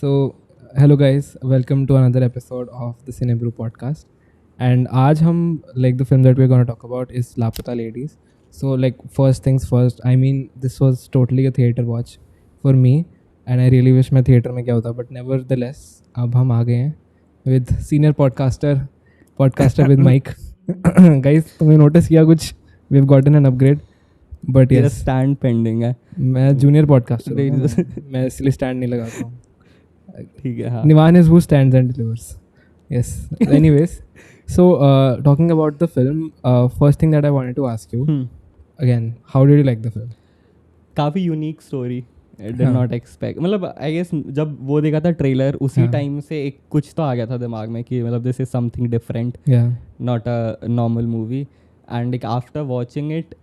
So, hello guys, welcome to another episode of the Cinebrew podcast. And आज हम the film that we're going to talk about is Lapata Ladies. So first things first, I mean this was totally a theater watch for me, and I really wish मैं theater में क्या होता, but nevertheless अब हम आ गए हैं with senior podcaster with Mike. Guys, तुमने notice किया कुछ? We've gotten an upgrade. But तेरा yes, स्टैंड पेंडिंग है. मैं जूनियर पॉडकास्टर नहीं, हूँ, मैं इसलिए स्टैंड नहीं लगाता हूँ. ठीक है. हाँ. Nivan is who stands and delivers. Yes. Anyways, so talking about the film, first thing that I wanted to ask you again, how did you like the film? काफ़ी यूनिक स्टोरी. डिड हाँ. Not expect. मतलब I guess जब वो देखा था trailer उसी हाँ. Time से एक कुछ तो आ गया था दिमाग में कि मतलब this is something different, Yeah. Not a normal movie. And like after watching it,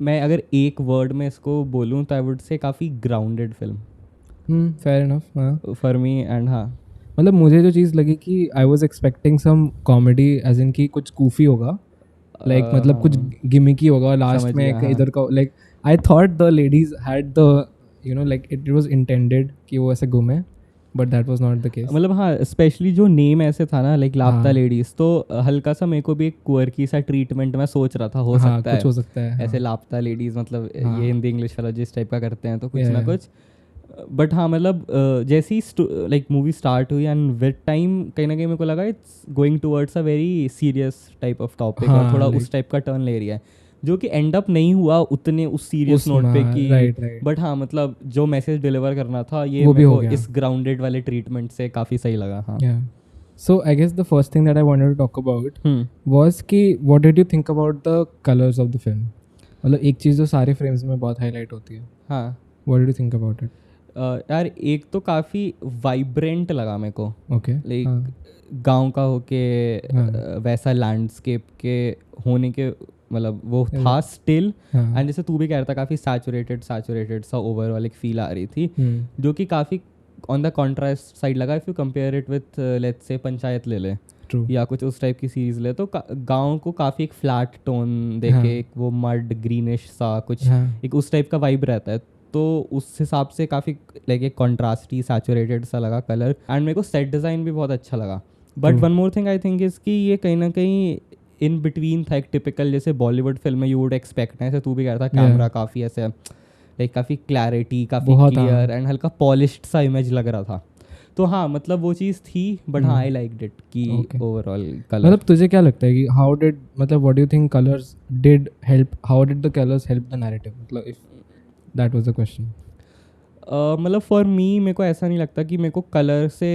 मैं अगर एक वर्ड में इसको बोलूँ तो आई वुड से काफ़ी ग्राउंडेड फिल्म Fair enough. हाँ. For me. एंड हाँ, मतलब मुझे जो चीज़ लगी कि I was expecting some comedy as in की कुछ कूफी होगा, लाइक मतलब कुछ गिमिकी होगा लास्ट समझ में गया, हाँ. इधर का, like I thought the ladies had the like it was intended कि वो ऐसे घूमे, but that was not the case. मतलब हाँ, स्पेशली जो नेम ऐसे था ना लाइक लापता हाँ. लेडीज, तो हल्का सा मेरे को भी एक क्वर्की सा ट्रीटमेंट मैं सोच रहा था हो हाँ, सकता कुछ है हो सकता है. ऐसे हाँ. लापता लेडीज, मतलब हाँ. ये हिंदी इंग्लिश वाला जिस टाइप का करते हैं तो कुछ Yeah, ना yeah. कुछ. बट हाँ, मतलब जैसे ही लाइक मूवी स्टार्ट हुई एंड विद टाइम कहीं ना कहीं मेरे को लगा it's going towards a very serious type of topic, और हाँ, थोड़ा like- उस टाइप का टर्न ले रही है जो कि एंड अप नहीं हुआ उतने उस सीरियस नोट पे कि राइट. बट हाँ, मतलब जो मैसेज डिलीवर करना था ये वो भी मेरे हो को गया. इस ग्राउंडेड वाले ट्रीटमेंट से काफ़ी सही लगा. हाँ. Yeah. So I guess the first thing that I wanted to talk about hmm. was कि what did you think about the colors of the film? मतलब एक चीज़ जो सारे फ्रेम्स में बहुत हाईलाइट होती है. हाँ. What did you think about it? यार एक तो काफ़ी वाइब्रेंट लगा मेरे को, Okay. लाइक हाँ. गांव का होके हाँ. वैसा लैंडस्केप के होने के, मतलब वो था स्टिल. हाँ. एंड जैसे तू भी कह रहा था काफ़ी सैचुरेटेड सा ओवरऑल एक फील आ रही थी, जो कि काफ़ी ऑन द कॉन्ट्रास्ट साइड लगा. If you compare it with let's say panchayat ले ले True. या कुछ उस टाइप की सीरीज ले, तो गांव को काफ़ी एक फ्लैट टोन देके हाँ. एक वो मड ग्रीनिश सा कुछ हाँ. एक उस टाइप का वाइब रहता है. तो उस हिसाब से काफ़ी लाइक एक कॉन्ट्रास्टी सैचुरेटेड सा लगा कलर. एंड मेरे को सेट डिज़ाइन भी बहुत अच्छा लगा. But one more thing I think is कि ये कहीं ना कहीं इन बिटवीन था एक टिपिकल जैसे बॉलीवुड फिल्म में यू वुड एक्सपेक्ट है. ऐसे तू भी कह रहा था कैमरा काफ़ी ऐसे लाइक काफ़ी क्लैरिटी, काफ़ी क्लियर एंड हल्का पॉलिश्ड सा इमेज लग रहा था. तो हाँ, मतलब वो चीज़ थी. बट हाँ, आई लाइक्ड इट कि ओवरऑल कलर. मतलब तुझे क्या लगता है कि हाउ डिड, मतलब what do you think colours did help, how did the colours help the narrative, मतलब if that was the question. मतलब फॉर मी मेरे को ऐसा नहीं लगता कि मेरे को कलर से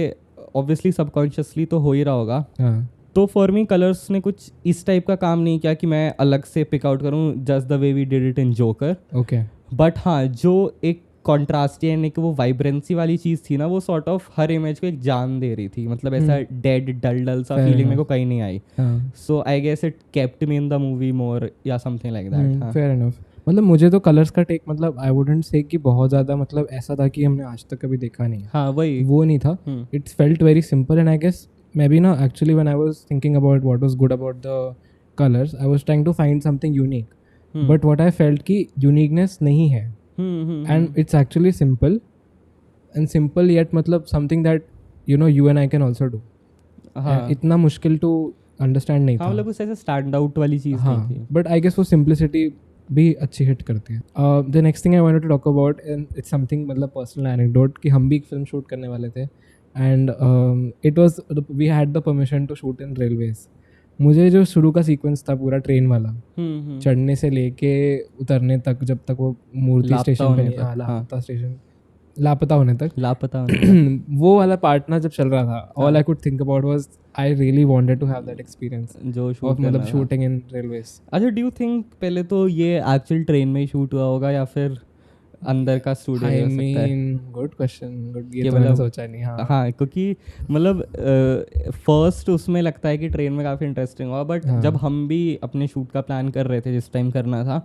ऑब्वियसली सबकॉन्शियसली तो हो ही रहा होगा. हाँ. तो फॉर मी कलर्स ने कुछ इस टाइप का काम नहीं किया कि मैं अलग से पिक आउट करूँ just the way we did it in Joker. Okay. But हाँ, जो एक कॉन्ट्रास्ट यानी कि वो वाइब्रेंसी वाली चीज़ थी ना, वो सॉर्ट ऑफ हर इमेज को एक जान दे रही थी. मतलब ऐसा डेड डल सा फीलिंग मेरे को कहीं नहीं आई. So I guess it kept me in the movie more या something like that. Fair enough. मतलब मुझे तो कलर्स का टेक, मतलब आई वुडंट से कि बहुत ज़्यादा मतलब ऐसा था कि हमने आज तक कभी देखा नहीं है. हाँ, वही वो नहीं था. It's felt very simple. And I guess maybe ना, actually when I was thinking about what was good about the colours, I was trying to find something unique. But what I felt कि uniqueness नहीं है. And it's actually simple, and simple yet मतलब something that you and I can also do. हाँ. इतना मुश्किल to understand नहीं था. हाँ, मतलब कुछ ऐसे स्टैंड आउट वाली चीज़ नहीं थी. But I guess वो simplicity भी अच्छी हिट करती है. The next thing I wanted to talk about, and it's something मतलब personal anecdote, कि हम भी एक फिल्म शूट करने वाले थे, and it was we had the permission to shoot in railways. मुझे जो शुरू का सीक्वेंस था पूरा ट्रेन वाला, चढ़ने से लेके उतरने तक, जब तक वो मूर्ति स्टेशन पे नहीं, लापता स्टेशन, लापता होने तक वो वाला पार्ट ना जब चल रहा था, all I could think about was I really wanted to have that experience जो ऑफ मतलब शूटिंग इन रेलवेज. अच्छा, डू यू थिंक पहले तो ये एक्चुअल ट्रेन में ही शूट हुआ होगा या फिर अंदर का स्टूडियो हो सकता है? Good question. गुड, ये तो मैंने सोचा नहीं. हाँ, क्योंकि मतलब फर्स्ट उसमें लगता है कि ट्रेन में काफ़ी इंटरेस्टिंग हुआ. बट जब हम भी अपने शूट का प्लान कर रहे थे जिस टाइम करना था,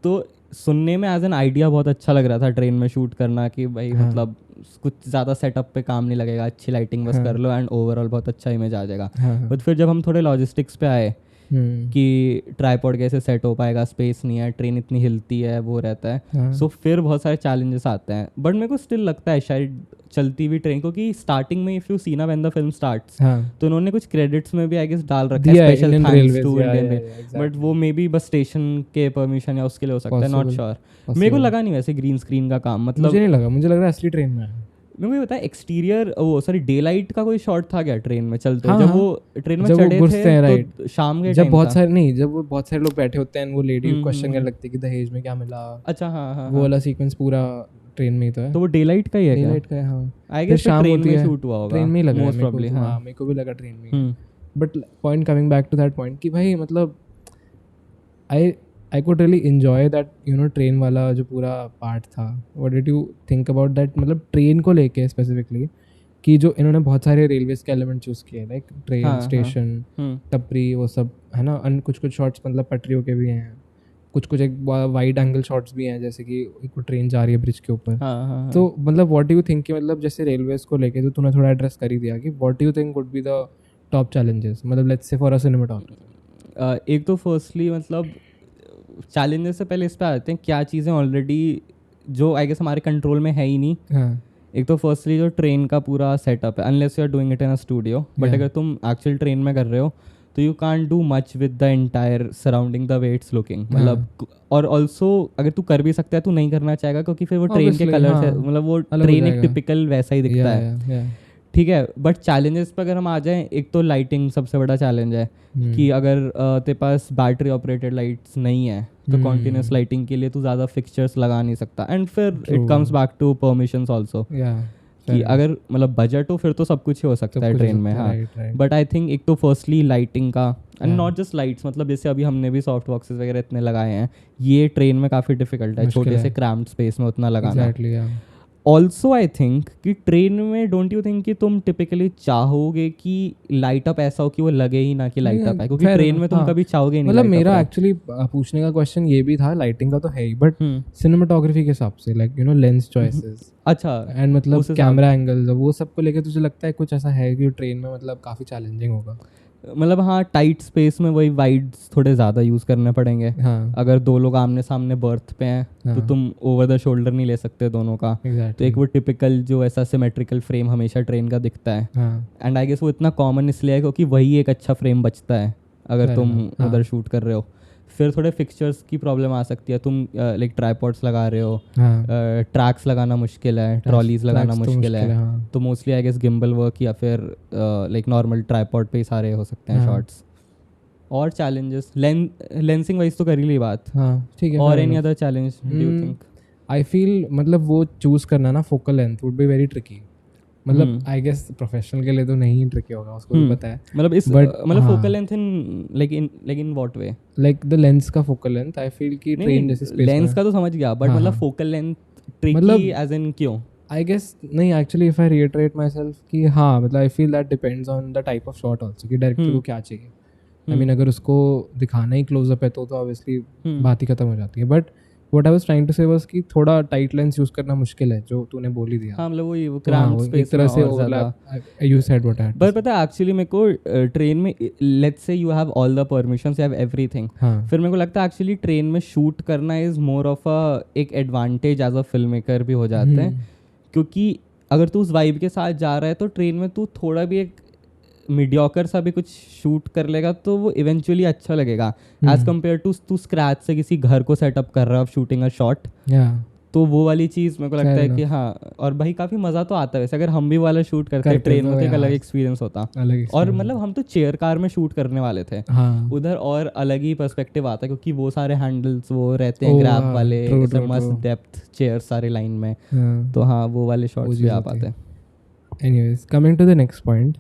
तो सुनने में एज एन आइडिया बहुत अच्छा लग रहा था ट्रेन में शूट करना, कि भाई मतलब कुछ ज़्यादा सेटअप पे काम नहीं लगेगा, अच्छी लाइटिंग बस कर लो एंड ओवरऑल बहुत अच्छा इमेज आ जाएगा. बट फिर जब हम थोड़े लॉजिस्टिक्स पे आए कि ट्राईपॉड कैसे सेट हो पाएगा, स्पेस नहीं है, ट्रेन इतनी हिलती है, वो रहता है। सो फिर बहुत सारे चैलेंजेस आते हैं, बट मेरे को स्टिल लगता है शायद चलती हुई ट्रेन, क्योंकि स्टार्टिंग में इफ यू सी ना व्हेन द फिल्म स्टार्ट्स, तो उन्होंने कुछ क्रेडिट्स में भी आई गेस डाल रखा है special thanks to Indian railway, but वो मे बी बस स्टेशन के परमिशन या उसके लिए हो सकता है, नॉट श्योर। मेरे को लगा नहीं वैसे ग्रीन स्क्रीन का काम, मतलब मुझे नहीं लगा, मुझे लग रहा है असली ट्रेन में है। मेरे को पता है एक्सटीरियर वो सॉरी डे लाइट का कोई शॉट था क्या ट्रेन में चलते हुए? जब वो ट्रेन में चढ़े थे तो शाम के जब बहुत सारे नहीं, जब वो बहुत सारे लोग बैठे होते हैं, वो लेडी क्वेश्चन करने लगती है कि दहेज में क्या मिला। अच्छा हाँ, वो वाला सीक्वेंस पूरा ट्रेन में ही तो है। तो वो डे लाइट का ही है क्या? डे लाइट का है हाँ। आई गेस ट्रेन में शूट हुआ होगा, ट्रेन में ही लगा मोस्ट प्रोबब्ली। हाँ मेरे को भी लगा ट्रेन में। But point coming back to that point कि भाई मतलब I could really enjoy that, you know, train वाला जो पूरा पार्ट था। What did you think about that? मतलब ट्रेन को लेके स्पेसिफिकली कि जो इन्होंने बहुत सारे रेलवेज के एलिमेंट चूज़ किए, लाइक ट्रेन स्टेशन, टपरी, वो सब है ना। कुछ कुछ शॉट्स मतलब पटरियों के भी हैं, कुछ कुछ एक वाइड एंगल शॉट्स भी हैं, जैसे कि एक ट्रेन जा रही है ब्रिज के ऊपर। तो मतलब व्हाट डू यू थिंक कि मतलब जैसे रेलवेज को लेके तो तूने थोड़ा एड्रेस कर ही दिया कि what do you think would be the top challenges, मतलब let's say for a cinematographer. एक तो फर्स्टली मतलब चैलेंजेस से पहले इस पे आते हैं क्या चीज़ें ऑलरेडी जो आई गेस हमारे कंट्रोल में है ही नहीं। एक तो फर्स्टली जो ट्रेन का पूरा सेटअप है, unless you are doing it in a studio, but अगर तुम एक्चुअल ट्रेन में कर रहे हो तो you can't do much with the entire surrounding the way it's looking, मतलब और ऑल्सो अगर तू कर भी सकता है तो नहीं करना चाहेगा, क्योंकि फिर वो ट्रेन के कलर से मतलब वो ट्रेन एक टिपिकल वैसा ही दिखता है, ठीक है। बट चैलेंजेस पर अगर हम आ जाएं, एक तो लाइटिंग सबसे बड़ा चैलेंज है कि अगर तेरे पास बैटरी ऑपरेटेड लाइट्स नहीं है तो कॉन्टिन्यूस लाइटिंग के लिए तू ज़्यादा फिक्सचर्स लगा नहीं सकता। एंड फिर it comes back to permissions also कि अगर मतलब बजट हो फिर तो सब कुछ ही हो सकता है ट्रेन में। हाँ, बट आई थिंक एक तो फर्स्टली लाइटिंग का, एंड नॉट जस्ट लाइट्स, मतलब जैसे अभी हमने भी सॉफ्ट बॉक्सेस वगैरह इतने लगाए हैं, ये ट्रेन में काफ़ी डिफिकल्ट है छोटे से क्रैम्प्ड स्पेस में उतना लगाना। ऑल्सो आई थिंक कि ट्रेन में डोंट यू थिंक कि तुम टिपिकली चाहोगे कि लाइटअप ऐसा हो कि वो लगे ही ना कि लाइटअप है, क्योंकि ट्रेन में तुम कभी चाहोगे नहीं। मतलब मेरा एक्चुअली पूछने का क्वेश्चन ये भी था, लाइटिंग का तो है ही, बट सिनेमाटोग्राफी के हिसाब से, like you know lens choices, अच्छा, एंड मतलब कैमरा एंगल्स, वो सब को लेके तुझे लगता है कुछ ऐसा है कि ट्रेन में मतलब काफ़ी चैलेंजिंग होगा? मतलब हाँ, टाइट स्पेस में वही वाइड्स थोड़े ज़्यादा यूज़ करने पड़ेंगे। हाँ. अगर दो लोग आमने सामने बर्थ पे हैं तो तुम ओवर द शोल्डर नहीं ले सकते दोनों का। तो एक वो टिपिकल जो ऐसा सिमेट्रिकल फ्रेम हमेशा ट्रेन का दिखता है, एंड आई गेस वो इतना कॉमन इसलिए है क्योंकि वही एक अच्छा फ्रेम बचता है अगर तुम उधर शूट कर रहे हो। फिर थोड़े फिक्सचर्स की प्रॉब्लम आ सकती है, तुम लाइक ट्राईपॉड्स लगा रहे हो, ट्रैक्स लगाना मुश्किल है, ट्रॉलीज लगाना मुश्किल है, तो mostly I guess gimbal work या फिर लाइक नॉर्मल ट्राईपॉड पे ही सारे हो सकते हैं शॉट्स। और चैलेंजेस लेंसिंग वाइज तो कर ही ली बात, ठीक है। और any other challenge do you think? I feel मतलब वो चूज़ करना ना focal length would be very tricky. मतलब आई गेस प्रोफेशनल के लिए तो नहीं ट्रिकी होगा, उसको भी पता है। मतलब इस मतलब focal length in like in what way? Like the lens का फोकल लेंथ आई फील कि ट्रेन जैसे स्पेस लेंस का तो समझ गया, बट मतलब focal length tricky as in क्यों? आई गेस नहीं, actually if I reiterate myself कि हाँ मतलब I feel that depends on the type of shot also कि डायरेक्टर को क्या चाहिए। आई मीन अगर उसको दिखाना ही क्लोजअप है तो ऑब्वियसली बात ही खत्म हो जाती है। But what I was trying to say was कि थोड़ा टाइट लेंस यूज करना मुश्किल है, जो तूने बोल ही दिया। हाँ, मतलब वो क्रैम्प्ड स्पेस एक तरह से overlap you said what I. But पता है एक्चुअली मेरे को ट्रेन में let's say you have all the permissions, you have everything, फिर मेरे को लगता है एक्चुअली ट्रेन में शूट करना इज मोर ऑफ अ एक advantage as a film maker भी हो जाते हैं, क्योंकि अगर तू उस वाइब के साथ जा रहा है तो ट्रेन में तू थोड़ा भी एक मीडियोकर सा भी कुछ शूट कर लेगा तो वो इवेंचुअली अच्छा लगेगा एज कम्पेयर टू तू स्क्रैच से किसी घर को सेटअप कर रहा है शूटिंग अ शॉट। तो वो वाली चीज़ मेरे को लगता है कि हाँ, और भाई काफ़ी मज़ा तो आता है वैसे। अगर हम भी वाला शूट करते ट्रेन में तो एक अलग एक्सपीरियंस होता। और मतलब हम तो चेयर कार में शूट करने वाले थे, उधर और अलग ही पर्सपेक्टिव आता क्योंकि वो सारे हैंडल्स वो रहते हैं ग्रैब वाले, मस्त डेप्थ चेयर सारे लाइन में, तो हाँ वो वाले शॉट्स भी आ पाते हैं। Anyways coming to the next point,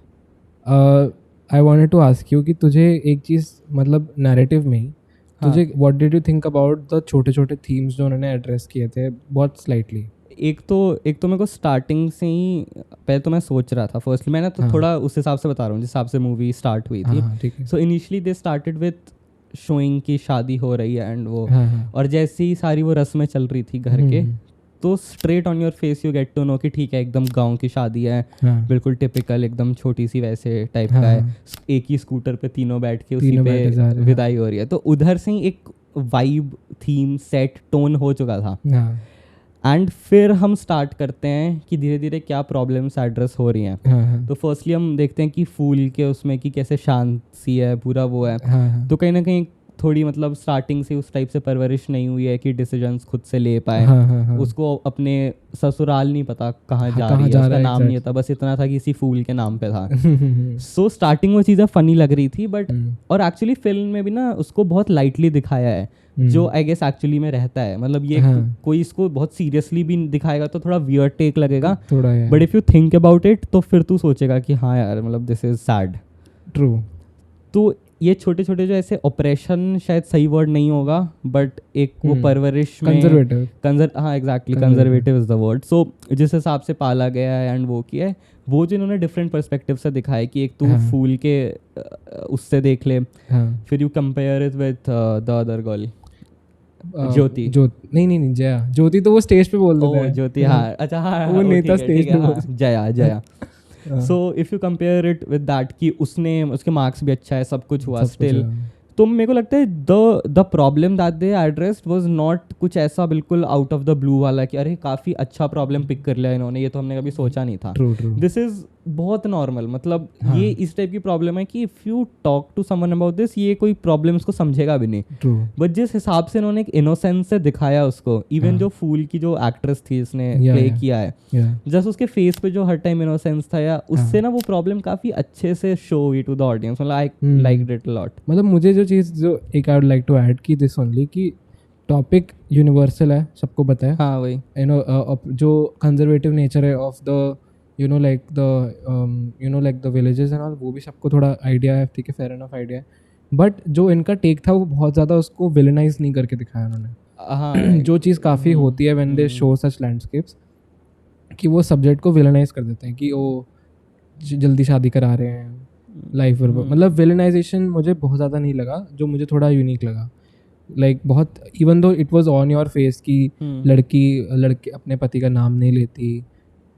I wanted to ask you कि तुझे एक चीज़ मतलब नैरेटिव में ही तुझे what did you think about the छोटे छोटे थीम्स जो उन्होंने एड्रेस किए थे बहुत स्लाइटली? एक तो मेरे को स्टार्टिंग से ही पहले तो मैं सोच रहा था फर्स्टली, मैंने तो थोड़ा उस हिसाब से बता रहा हूँ जिस हिसाब से मूवी स्टार्ट हुई थी। So initially they started with showing की शादी हो रही है एंड वो और जैसे ही सारी वो रस्में चल रही थी घर के, तो straight on your face you get to know कि ठीक है एकदम गांव की शादी है, हाँ, बिल्कुल टिपिकल एकदम छोटी सी वैसे टाइप का हाँ, है, एक ही स्कूटर पे तीनों बैठ के उसी तीनों बैठे जा रहे पे हैं, विदाई हो रही है, तो उधर से ही एक वाइब थीम सेट टोन हो चुका था। हाँ, एंड फिर हम स्टार्ट करते हैं कि धीरे धीरे क्या प्रॉब्लम्स एड्रेस हो रही हैं। हाँ, हाँ, तो फर्स्टली हम देखते हैं कि फूल के उसमें कि कैसे शांत सी है, पूरा वो है। हाँ, हाँ, तो कहीं ना कहीं थोड़ी मतलब स्टार्टिंग से उस टाइप से परवरिश नहीं हुई है कि डिसीजंस खुद से ले पाए। हाँ, हाँ, हाँ, उसको अपने ससुराल नहीं पता कहाँ हाँ, जा कहाँ रही है, जा उसका रहा है नाम नहीं था, बस इतना था कि इसी फूल के नाम पे था। सो स्टार्टिंग वो चीज़ें फ़नी लग रही थी बट और एक्चुअली फिल्म में भी ना उसको बहुत लाइटली दिखाया है, जो आई गेस एक्चुअली में रहता है। मतलब ये हाँ। कोई इसको बहुत सीरियसली भी दिखाएगा तो थोड़ा वियर्ड टेक लगेगा, थोड़ा यार, but if you think about it तो फिर तू सोचेगा कि हाँ यार मतलब दिस इज़ सैड। ट्रू, तो ये छोटे छोटे जो ऐसे ऑपरेशन, शायद सही वर्ड नहीं होगा बट एक वो परवरिश में कंजर्वेटिव, हाँ exactly conservative is the word. So जिस हिसाब से पाला गया है एंड वो किया है, वो जो इन्होंने डिफरेंट पर्सपेक्टिव से दिखाया है कि एक तू हाँ। फूल के उससे देख ले, हाँ, फिर you compare it with the other girl Jyoti. नहीं, जया, ज्योति तो वो स्टेज पे बोल देता ओ है। ज्योति, हाँ अच्छा, हाँ वो नेता ठीक स्टेज है, पे हाँ बोल जया। हाँ, so if you compare it with that कि उसने उसके मार्क्स भी अच्छा है, सब कुछ हुआ सब कुछ स्टिल, है। तो मेरे को लगता है the problem that they addressed was not कुछ ऐसा बिल्कुल आउट ऑफ द ब्लू वाला कि अरे काफ़ी अच्छा प्रॉब्लम पिक कर लिया इन्होंने, ये तो हमने कभी सोचा नहीं था। ट्रू, ट्रू, दिस इज़ बहुत नॉर्मल, मतलब हाँ। ये इस टाइप की प्रॉब्लम है कि if you talk to someone about this, ये कोई प्रॉब्लम्स को समझेगा भी नहीं। ट्रू, बट जिस हिसाब से इन्होंने एक इनोसेंस से दिखाया उसको, इवन हाँ। जो फूल की जो एक्ट्रेस थी इसने Yeah, प्ले yeah. किया है, या जस्ट उसके फेस पे जो हर टाइम इनोसेंस था या उससे ना वो प्रॉब्लम काफ़ी अच्छे से शो हुई टू द ऑडियंस, मतलब I liked it a lot. मतलब मुझे जो चीज़ जो एक I would like to add की दिस ओनली कि टॉपिक यूनिवर्सल है, सबको पता है, हाँ वही, यू नो, जो कंजर्वेटिव नेचर है of the like the villages and all, वो भी सबको थोड़ा आइडिया है, ठीक है, फेयर एनफ आइडिया है। बट जो इनका टेक था वो बहुत ज़्यादा उसको विलेनाइज नहीं करके दिखाया उन्होंने। हाँ जो चीज़ काफ़ी होती है when they show such landscapes, कि वो सब्जेक्ट को विलेनाइज कर देते हैं कि वो जल्दी शादी करा रहे हैं, लाइफ बर्बाद, मतलब विलेनाइजेशन मुझे बहुत ज़्यादा नहीं लगा, जो मुझे थोड़ा यूनिक लगा। लाइक बहुत, even though it was on your face कि लड़की अपने पति का नाम नहीं लेती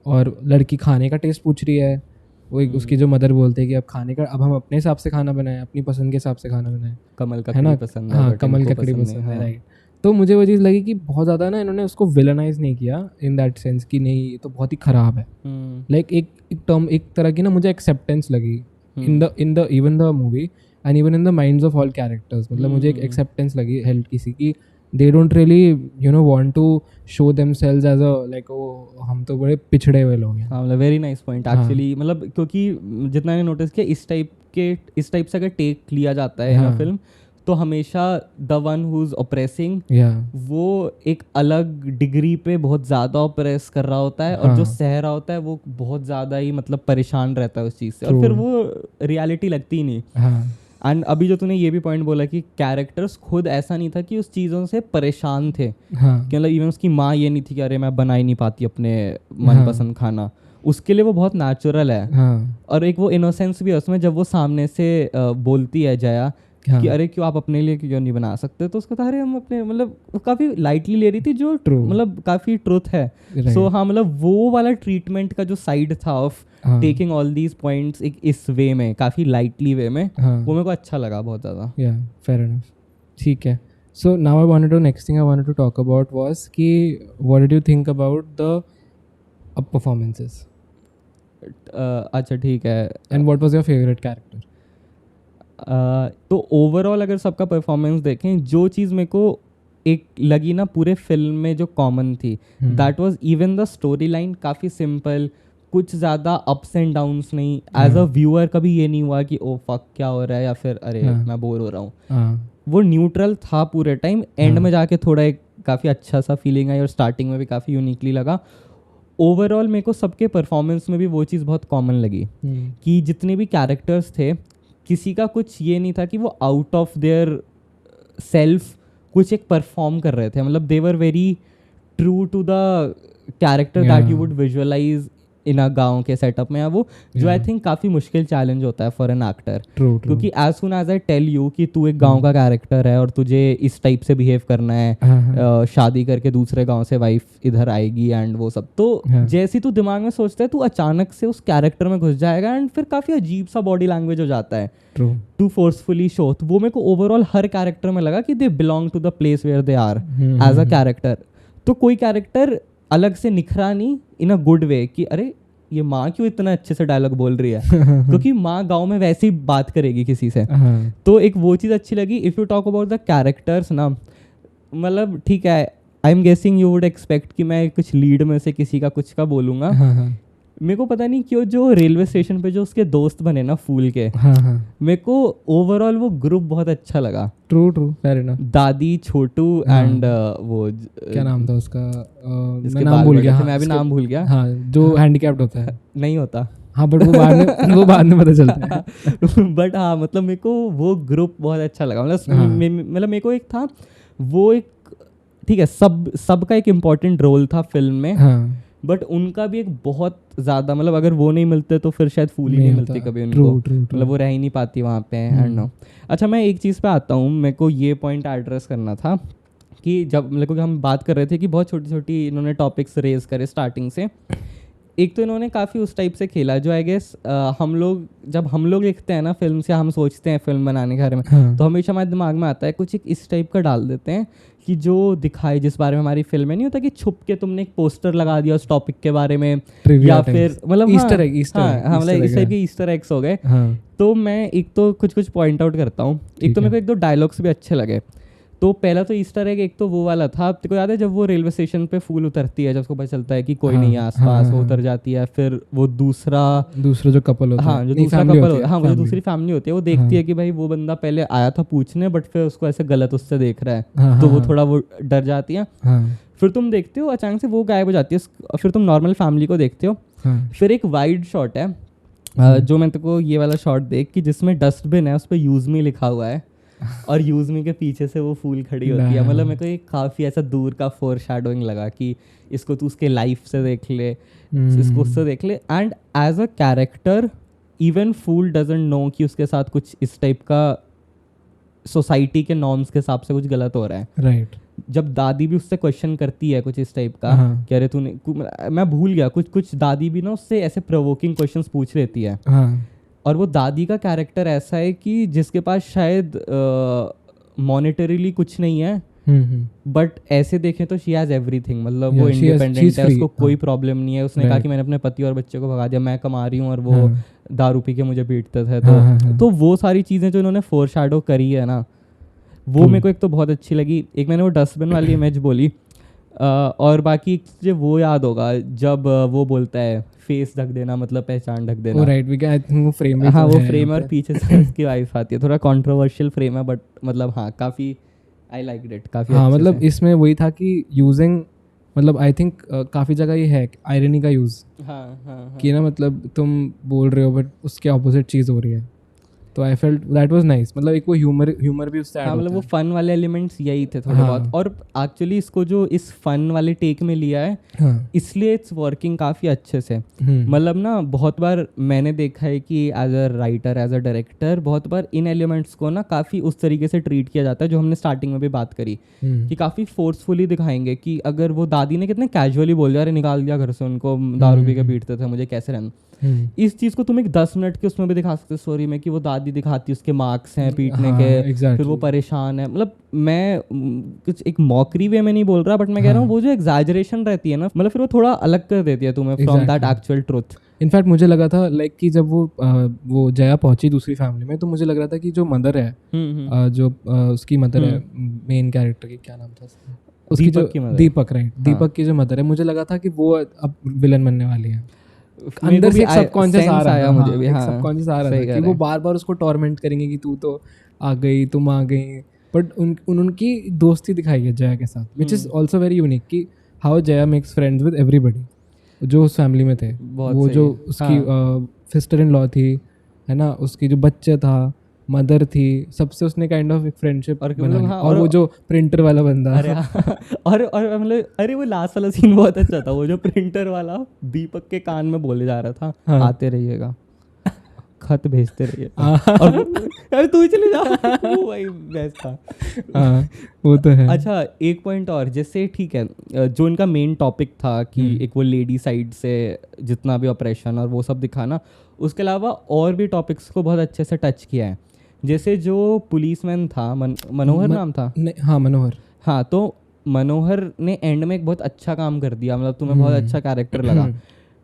और लड़की खाने का टेस्ट पूछ रही है, वो एक उसकी जो मदर बोलते हैं कि अब खाने का, अब हम अपने हिसाब से खाना बनाएं, अपनी पसंद के हिसाब से खाना बनाएं, कमल है ना, ककड़ी पसंद है, हाँ but कमल इनको ककड़ी पसंद पसंद नहीं, है, हाँ। राइट। तो मुझे वो चीज़ लगी कि बहुत ज़्यादा ना इन्होंने उसको विलनाइज नहीं किया इन दैट सेंस कि नहीं ये तो बहुत ही ख़राब है। लाइक एक टर्म, एक तरह की ना मुझे एक्सेप्टेंस लगी in the even the movie and even in the minds of all characters, मतलब मुझे एक एक्सेप्टेंस लगी हेल्प किसी की, they don't really want to show themselves as a like oh हम तो बड़े पिछड़े हुए लोग हैं। हाँ मतलब वेरी नाइस पॉइंट एक्चुअली, मतलब क्योंकि जितना मैंने नोटिस किया इस टाइप से अगर टेक लिया जाता है इन फिल्म, तो हमेशा the one who is operating वो एक अलग डिग्री पे बहुत ज़्यादा ऑपरेस कर रहा होता है, और जो सह रहा होता है वो बहुत ज़्यादा ही मतलब परेशान रहता है उस चीज़ से, और फिर वो रियलिटी लगती ही नहीं। एंड अभी जो तूने ये भी पॉइंट बोला कि कैरेक्टर्स खुद ऐसा नहीं था कि उस चीज़ों से परेशान थे, कि मतलब इवन उसकी माँ ये नहीं थी कि अरे मैं बना ही नहीं पाती अपने मनपसंद खाना, उसके लिए वो बहुत नेचुरल है। और एक वो इनोसेंस भी है उसमें, जब वो सामने से बोलती है जया कि अरे क्यों आप अपने लिए क्यों नहीं बना सकते, तो उसको था अरे हम अपने, मतलब वो काफ़ी लाइटली ले रही थी, जो मतलब काफ़ी ट्रुथ है। सो हाँ मतलब वो वाला ट्रीटमेंट का जो साइड था of taking all these points एक इस वे में, काफ़ी लाइटली वे में, वो मेरे को अच्छा लगा बहुत ज़्यादा। फेयर एनफ, ठीक है। So now I wanted to, next thing I wanted to talk about was कि what did you think about the performances? अच्छा ठीक है। And what was your favourite character? तो ओवरऑल अगर सबका परफॉर्मेंस देखें, जो चीज़ मेरे को एक लगी ना पूरे फिल्म में जो कॉमन थी, that was even the story line काफ़ी सिंपल, कुछ ज़्यादा अप्स एंड डाउन्स नहीं। एज अ व्यूअर कभी ये नहीं हुआ कि ओ फक क्या हो रहा है, या फिर अरे मैं बोर हो रहा हूँ। वो न्यूट्रल था पूरे टाइम, एंड में जाके थोड़ा एक काफ़ी अच्छा सा फीलिंग आई, और स्टार्टिंग में भी काफ़ी यूनिकली लगा। ओवरऑल मेरे को सबके परफॉर्मेंस में भी वो चीज़ बहुत कॉमन लगी कि जितने भी कैरेक्टर्स थे, किसी का कुछ ये नहीं था कि वो आउट ऑफ देयर सेल्फ कुछ एक परफॉर्म कर रहे थे, मतलब they were very true to the character that you would visualise in a गाँव के सेटअप में, या वो जो आई थिंक काफ़ी मुश्किल चैलेंज होता है फॉर एन एक्टर, ट्रू क्योंकि as soon as I tell you कि तू एक गांव का कैरेक्टर है और तुझे इस टाइप से बिहेव करना है, शादी करके दूसरे गांव से वाइफ इधर आएगी एंड वो सब, तो जैसी तू दिमाग में सोचता है तू अचानक से उस कैरेक्टर में घुस जाएगा एंड फिर काफ़ी अजीब सा बॉडी लैंग्वेज हो जाता है टू फोर्सफुली शो। तो वो मेरे को ओवरऑल हर कैरेक्टर में लगा कि they belong to the place where they are as a character. तो कोई कैरेक्टर अलग से निखरा नहीं इन अ गुड वे कि अरे ये माँ क्यों इतना अच्छे से डायलॉग बोल रही है, क्योंकि माँ गांव में वैसे ही बात करेगी किसी से। तो एक वो चीज़ अच्छी लगी। If you talk about the characters ना, मतलब ठीक है, I am guessing you would expect कि मैं कुछ लीड में से किसी का कुछ का बोलूँगा। मेरे को पता नहीं क्यों जो रेलवे स्टेशन पे जो उसके दोस्त बने ना फूल के, मेरे को ओवरऑल वो ग्रुप बहुत अच्छा लगा। True fair enough. दादी, छोटू एंड वो क्या नाम था उसका, मैं नाम भूल गया, मैं भी नाम भूल गया। हाँ, जो हैंडीकैप्ड होता है। नहीं होता, हाँ, बट वो बाद में पता चलता है। बट हाँ, मतलब मेरे को वो ग्रुप बहुत अच्छा लगा। मतलब मेरे को एक था वो एक, ठीक है, सबका एक इम्पोर्टेंट रोल था फिल्म में, बट उनका भी एक बहुत ज़्यादा, मतलब अगर वो नहीं मिलते तो फिर शायद फूल ही नहीं मिलती कभी उनको। मतलब वो रह ही नहीं पाती वहाँ पे। एंड नो, अच्छा मैं एक चीज़ पे आता हूँ, मेरे को ये पॉइंट एड्रेस करना था कि जब मतलब हम बात कर रहे थे कि बहुत छोटी छोटी इन्होंने टॉपिक्स रेज करे स्टार्टिंग से। एक तो इन्होंने काफ़ी उस टाइप से खेला जो आई गेस जब हम लोग लिखते हैं ना फिल्म से, हम सोचते हैं फिल्म बनाने के बारे में, तो हमेशा हमारे दिमाग में आता है कुछ एक इस टाइप का डाल देते हैं कि जो दिखाए जिस बारे में हमारी फिल्म में नहीं होता कि छुप के तुमने एक पोस्टर लगा दिया उस टॉपिक के बारे में, या फिर मतलब ईस्टर एग, मतलब इस टाइप के ईस्टर एग्स हो गए। तो मैं एक तो कुछ पॉइंट आउट करता हूँ। एक तो मेरे को एक दो डायलॉग्स भी अच्छे लगे। तो पहला तो ईस्टर एग एक तो वो वाला था, आपको याद है जब वो रेलवे स्टेशन पे फूल उतरती है, जब उसको पता चलता है कि कोई नहीं है आसपास, वो उतर जाती है, फिर वो दूसरा जो कपल होता है, हाँ जो दूसरा कपल होता है, हाँ वो जो दूसरी फैमिली होती है, वो देखती है कि भाई वो बंदा पहले आया था पूछने, बट फिर उसको ऐसे गलत उससे देख रहा है, तो वो थोड़ा वो डर जाती है। फिर तुम देखते हो अचानक से वो गायब हो जाती है, फिर तुम नॉर्मल फैमिली को देखते हो। फिर एक वाइड शॉट है जो मैं तेको ये वाला शॉट देख कि जिसमें डस्टबिन है, उस पर यूज मी लिखा हुआ है और यूज मी के पीछे से वो फूल खड़ी होती है। मतलब मेरे को ये काफ़ी ऐसा दूर का फोर शैडोइंग लगा कि इसको तू उसके लाइफ से देख ले, इसको उससे देख ले। And as a character even fool doesn't know कि उसके साथ कुछ इस टाइप का सोसाइटी के नॉर्म्स के हिसाब से कुछ गलत हो रहा है। राइट। जब दादी भी उससे क्वेश्चन करती है कुछ इस टाइप का, कह रहे तूने, मैं भूल गया, कुछ दादी भी ना उससे ऐसे प्रोवोकिंग क्वेश्चंस पूछ लेती है। और वो दादी का कैरेक्टर ऐसा है कि जिसके पास शायद मॉनेटरीली कुछ नहीं है, बट ऐसे देखें तो शी हैज एवरीथिंग। मतलब वो इंडिपेंडेंट है, उसको कोई प्रॉब्लम नहीं है। उसने कहा कि मैंने अपने पति और बच्चे को भगा दिया, मैं कमा रही हूँ, और वो दारू पी के मुझे पीटते थे। तो वो सारी चीज़ें जो इन्होंने फोर शैडो करी है ना, वो मेरे को एक तो बहुत अच्छी लगी। एक मैंने वो डस्टबिन वाली इमेज बोली, और बाकी मुझे वो याद होगा जब वो बोलता है फेस ढक देना मतलब पहचान ढक देना। राइट, वी आई थिंक वो फ्रेम में, हाँ वो फ्रेम और पीछे से उसकी वाइफ आती है। थोड़ा कंट्रोवर्शियल फ्रेम है, बट मतलब हाँ काफ़ी आई लाइक इट, काफ़ी। हाँ मतलब इसमें वही था कि यूजिंग, मतलब आई थिंक काफ़ी जगह ये है आयरनी का यूज़। हाँ कि ना मतलब तुम बोल रहे हो बट उसके ऑपोजिट चीज़ हो रही है। तो I felt that was nice. मतलब एक वो ह्यूमर भी उससे ऐड होता है। मतलब वो फन वाले एलिमेंट्स यही थे थोड़े बहुत। और एक्चुअली इसको जो इस फन वाले टेक में लिया है, इसलिए इट्स वर्किंग काफ़ी अच्छे से। मतलब ना बहुत बार मैंने देखा है कि as a writer, as a director, बहुत बार इन एलिमेंट्स को ना काफ़ी उस तरीके से ट्रीट किया जाता है जो हमने स्टार्टिंग में भी बात करी, कि काफ़ी फोर्सफुली दिखाएंगे कि अगर वो दादी ने कितने कैजुअली बोल दिया, अरे निकाल दिया घर से उनको, दारू पी के पीटते थे, मुझे कैसे रहना। इस चीज़ को तुम एक 10 मिनट के उसमें भी दिखा सकते स्टोरी में, कि वो दादी दिखाती उसके मार्क्स हैं पीटने के, फिर वो परेशान है। मतलब मैं कुछ एक मॉकरी वे में नहीं बोल रहा, बट मैं कह रहा हूँ वो जो एग्जैजरेशन रहती है ना, मतलब फिर वो थोड़ा अलग कर देती है तुम्हें from that actual truth. In fact मुझे लगा था लाइक कि जब वो जया पहुंची दूसरी फैमिली में, तो मुझे लग रहा था कि जो मदर है, जो उसकी मदर है, मेन कैरेक्टर की क्या नाम था उसकी, जो दीपक, राइट, दीपक की जो मदर है, मुझे लगा था कि वो अब विलन बनने वाली है। अंदर से सबकॉन्शियस आ रहा है मुझे भी, सबकॉन्शियस आ रहा है कि वो बार बार उसको टॉर्मेंट करेंगे कि तू तो आ गई, तुम आ गई। बट उनकी दोस्ती दिखाई है जया के साथ, which is also very unique, कि how Jaya makes friends with everybody जो उस फैमिली में थे। वो जो उसकी सिस्टर इन लॉ थी, है ना, उसकी जो बच्चे था, मदर थी, सबसे उसने काइंड ऑफ एक फ्रेंडशिप और बना मतलब ली। हाँ, और वो जो प्रिंटर वाला बंदा अरे हाँ, और मतलब अरे वो लास्ट वाला सीन बहुत अच्छा था, वो जो प्रिंटर वाला दीपक के कान में बोले जा रहा था, हाँ। आते रहिएगा, खत भेजते रहिए, हाँ। और अरे तू ही चले जा, वो भाई बेस्ट था। हाँ वो तो है। अच्छा एक पॉइंट और, जैसे ठीक है जो इनका मेन टॉपिक था कि एक वो लेडी साइड से जितना भी ऑपरेशन और वो सब दिखाना, उसके अलावा और भी टॉपिक्स को बहुत अच्छे से टच किया है। जैसे जो पुलिसमैन था मनोहर नाम था, हाँ मनोहर। हाँ, तो मनोहर ने एंड में एक बहुत अच्छा काम कर दिया, मतलब तुम्हें बहुत अच्छा कैरेक्टर लगा।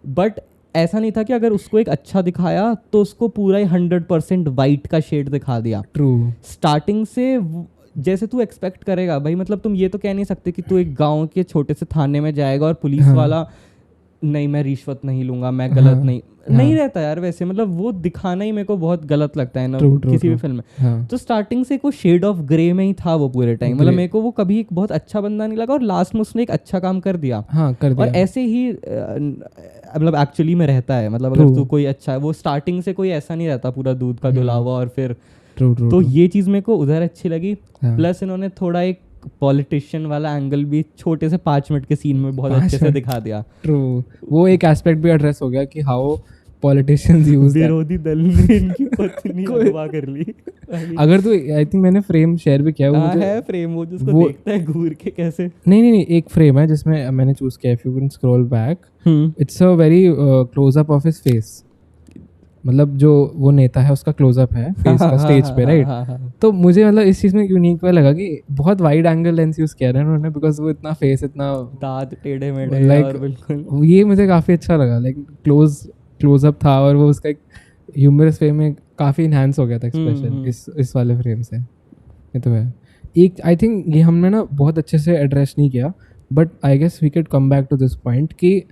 बट ऐसा नहीं था कि अगर उसको एक अच्छा दिखाया तो उसको पूरा ही 100% वाइट का शेड दिखा दिया। ट्रू। स्टार्टिंग से जैसे तू एक्सपेक्ट करेगा भाई, मतलब तुम ये तो कह नहीं सकते कि तू एक गांव के छोटे से थाने में जाएगा और पुलिस वाला नहीं मैं रिश्वत नहीं लूंगा, मैं गलत नहीं रहता यार वैसे, मतलब वो दिखाना ही मेरे को बहुत गलत लगता है ना किसी भी फिल्म में। तो स्टार्टिंग से को शेड ऑफ ग्रे में ही था वो पूरे टाइम, मतलब मेरे को वो कभी एक बहुत अच्छा बंदा नहीं लगा, और लास्ट में उसने एक अच्छा काम कर दिया। हाँ कर दिया। और ऐसे ही मतलब एक्चुअली में रहता है, मतलब अगर तू कोई अच्छा है, वो स्टार्टिंग से कोई ऐसा नहीं रहता पूरा दूध का धुला हुआ, और फिर तो ये चीज़ मेरे को उधर अच्छी लगी। प्लस इन्होंने थोड़ा एक पॉलिटिशियन वाला एंगल भी छोटे से 5 मिनट के सीन में बहुत अच्छे से दिखा दिया। ट्रू, वो एक एस्पेक्ट भी एड्रेस हो गया कि हाउ पॉलिटिशियंस यूज विरोधी दल ने इनकी पत्नी अगवा कर ली। अगर तो आई थिंक मैंने फ्रेम शेयर भी किया, वो मुझे है फ्रेम वो जिसको देखता है घूर के कैसे। नहीं एक फ्रेम है जिसमें मैंने चूज किया, if you can scroll back, it's a very close up of his face, मतलब जो वो नेता है उसका क्लोजअप है फेस का स्टेज पे, राइट। तो मुझे मतलब इस चीज़ में यूनिक लगा कि बहुत वाइड एंगल लेंस यूज किया है उन्होंने, बिकॉज वो इतना फेस इतना दांत टेढ़े मेढ़े लाइक बिल्कुल, ये मुझे काफ़ी अच्छा लगा, लाइक क्लोजअप था, और वो उसका एक ह्यूमरस वे में काफ़ी इन्हांस हो गया था एक्सप्रेशन इस वाले फ्रेम से। ये तो है। एक आई थिंक ये हमने ना बहुत अच्छे से एड्रेस नहीं किया, but I guess we can come back to this point कि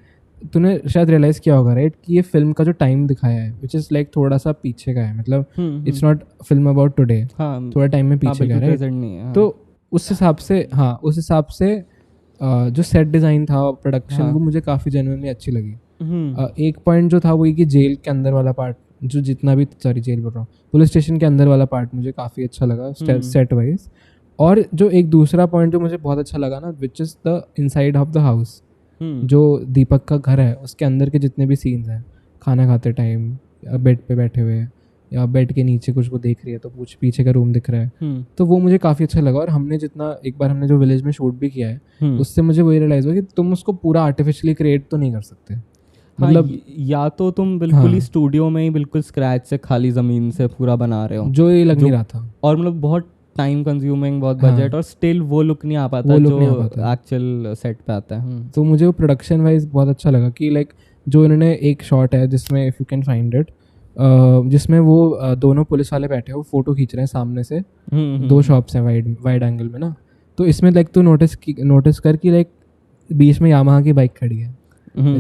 तूने शायद रियलाइज़ किया होगा, राइट, कि ये फिल्म का जो टाइम दिखाया है विच इज़ लाइक थोड़ा सा पीछे का है, मतलब it's not film about today, थोड़ा टाइम में पीछे का है, राइट। तो उस हिसाब से जो सेट डिज़ाइन था, प्रोडक्शन, वो मुझे काफ़ी जेन्युइनली अच्छी लगी। एक पॉइंट जो था वो ये कि जेल के अंदर वाला पार्ट, जो जितना भी, सॉरी जेल बोल रहा हूँ, पुलिस स्टेशन के अंदर वाला पार्ट मुझे काफ़ी अच्छा लगा सेट वाइज। और जो एक दूसरा पॉइंट जो मुझे बहुत अच्छा लगा ना, which is the inside of the house, जो दीपक का घर है उसके अंदर के जितने भी सीन्स हैं, खाना खाते टाइम, बेड पे बैठे हुए, या बेड के नीचे कुछ वो देख रही है तो कुछ पीछे का रूम दिख रहा है, तो वो मुझे काफ़ी अच्छा लगा। और हमने एक बार हमने जो विलेज में शूट भी किया है, उससे मुझे वही रियलाइज़ हुआ कि तुम उसको पूरा आर्टिफिशियली क्रिएट तो नहीं कर सकते, मतलब या तो तुम बिल्कुल ही स्टूडियो में ही बिल्कुल स्क्रैच से खाली ज़मीन से पूरा बना रहे हो, जो ये लग नहीं रहा था, और मतलब बहुत टाइम कंज्यूमिंग, बहुत बजट, और स्टिल वो लुक नहीं आ पाता जो एक्चुअल सेट पे आता है। तो मुझे वो प्रोडक्शन वाइज बहुत अच्छा लगा कि लाइक जो इन्होंने एक शॉट है जिसमें, if you can find it, जिसमें वो दोनों पुलिस वाले बैठे हैं, वो फोटो खींच रहे हैं सामने से, 2 शॉप्स हैं वाइड एंगल में ना, तो इसमें लाइक तू नोटिस कर कि लाइक बीच में यामाहा की बाइक खड़ी है,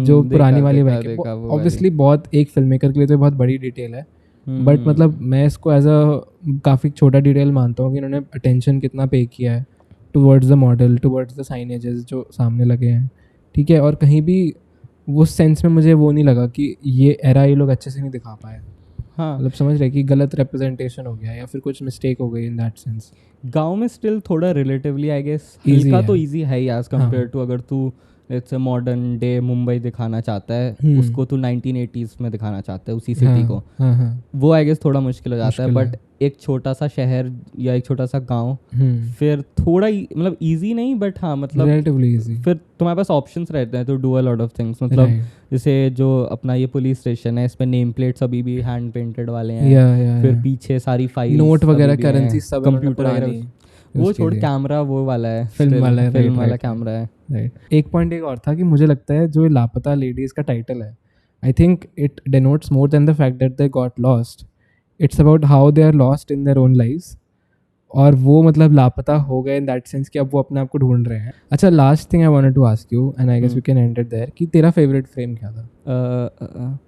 जो पुरानी वाली बाइक है। ऑब्वियसली बहुत एक फिल्म मेकर के लिए तो बहुत बड़ी डिटेल है, बट मतलब मैं इसको एज अ काफ़ी छोटा डिटेल मानता हूँ कि इन्होंने अटेंशन कितना पे किया है towards the model, towards the signages जो सामने लगे हैं, ठीक है। और कहीं भी वो सेंस में मुझे वो नहीं लगा कि ये एरा ये लोग अच्छे से नहीं दिखा पाए, हाँ, मतलब समझ रहे कि गलत रिप्रेजेंटेशन हो गया या फिर कुछ मिस्टेक हो गई इन दैट सेंस। गाँव में स्टिल थोड़ा रिलेटिवली आई गेस हल्का तो ईजी है ही एज कम्पेयर टू अगर तू let's say modern day Mumbai दिखाना चाहता है, उसको तो 1980s में दिखाना चाहता है उसी सिटी को, वो आई गेस थोड़ा मुश्किल हो जाता है। बट एक छोटा सा शहर या एक छोटा सा गांव फिर थोड़ा मतलब इजी नहीं, बट हाँ मतलब रिलेटिवली इजी, फिर तुम्हारे पास ऑप्शंस रहते हैं तो do a lot of things, मतलब जैसे जो अपना ये पुलिस स्टेशन है, इस पे नेम प्लेट्स अभी भी हैंड पेंटेड वाले हैं, फिर पीछे सारी फाइल, नोट वगैरह, करेंसी सब कंप्यूटर, वो छोड़ कैमरा वो वाला है, फिल्म वाला कैमरा है, राइट। एक पॉइंट एक और था कि मुझे लगता है जो लापता लेडीज़ का टाइटल है, I think it denotes more than the fact that they got lost, it's about how they are lost in their own lives, और वो मतलब लापता हो गए इन दैट सेंस कि अब वो अपने आप को ढूंढ रहे हैं। अच्छा, last thing I wanted to ask you and I guess we can end it there, कि तेरा फेवरेट फ्रेम क्या था?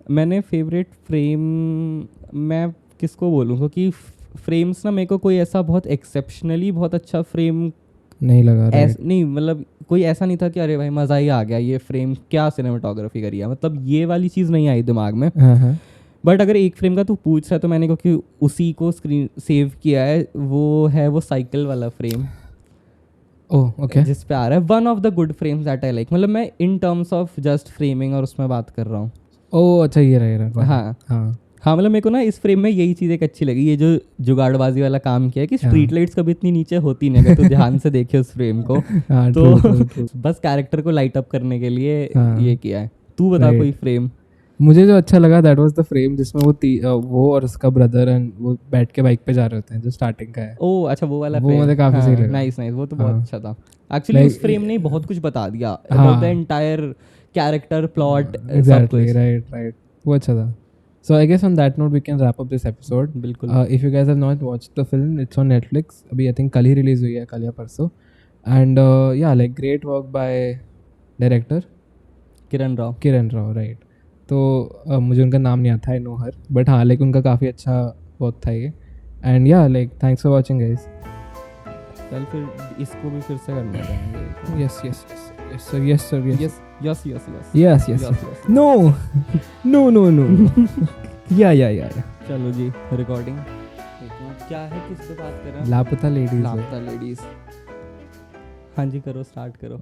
मैंने फेवरेट फ्रेम मैं किसको बोलूँ, क्योंकि फ्रेम्स ना मेरे को कोई ऐसा बहुत एक्सेप्शनली बहुत अच्छा फ्रेम नहीं लगा, नहीं मतलब कोई ऐसा नहीं था कि अरे भाई मज़ा ही आ गया, ये फ्रेम क्या सिनेमेटोग्राफी करी है, मतलब ये वाली चीज़ नहीं आई दिमाग में। बट अगर एक फ्रेम का तू पूछ रहा है तो मैंने क्योंकि उसी को स्क्रीन सेव किया है, वो साइकिल वाला फ्रेम ओह ओके. जिस पे आ रहा है, one of the good frames that I like, मतलब मैं in terms of just framing और उसमें बात कर रहा हूँ. ओह अच्छा, ये रहा. हाँ हाँ हाँ, मतलब मेरे को ना इस फ्रेम में यही चीज़ एक अच्छी लगी, ये जो जुगाड़बाजी वाला काम किया है कि स्ट्रीट लाइट्स कभी इतनी नीचे होती नहीं, अगर तू ध्यान से देखे उस फ्रेम को. हाँ, तो true. बस कैरेक्टर को लाइट अप करने के लिए हाँ. ये किया है. तू बता Right. कोई फ्रेम. मुझे जो अच्छा लगा दैट वाज द फ्रेम जिसमें वो और उसका ब्रदर एंड वो बैठ के बाइक पे जा रहे होते हैं, जो स्टार्टिंग का है. ओ अच्छा, वो वाला वो मुझे काफी सही लगा. नाइस नाइस, वो तो हाँ. बहुत अच्छा था एक्चुअली. Like, उस फ्रेम ने बहुत कुछ बता दिया हाँ. About the entire character plot. Exactly, right. वो अच्छा था. So I guess on that note we can wrap up this episode. बिल्कुल. If you guys have not watched the film, it's on Netflix. अभी I think कल ही release हुई है, कल या परसों. And yeah, like great work by director Kiran Rao, right. तो मुझे उनका नाम नहीं आता, I know her, but हाँ like उनका काफ़ी अच्छा वर्क था ये. And yeah, like thanks for watching guys. चल फिर इसको भी फिर से करना चाहेंगे. Yes. No. Yeah. चलो जी, रिकॉर्डिंग. क्या है, किस पे बात कर रहे हैं? लापता लेडीज. लापता लेडीज. हाँ जी, करो, स्टार्ट करो.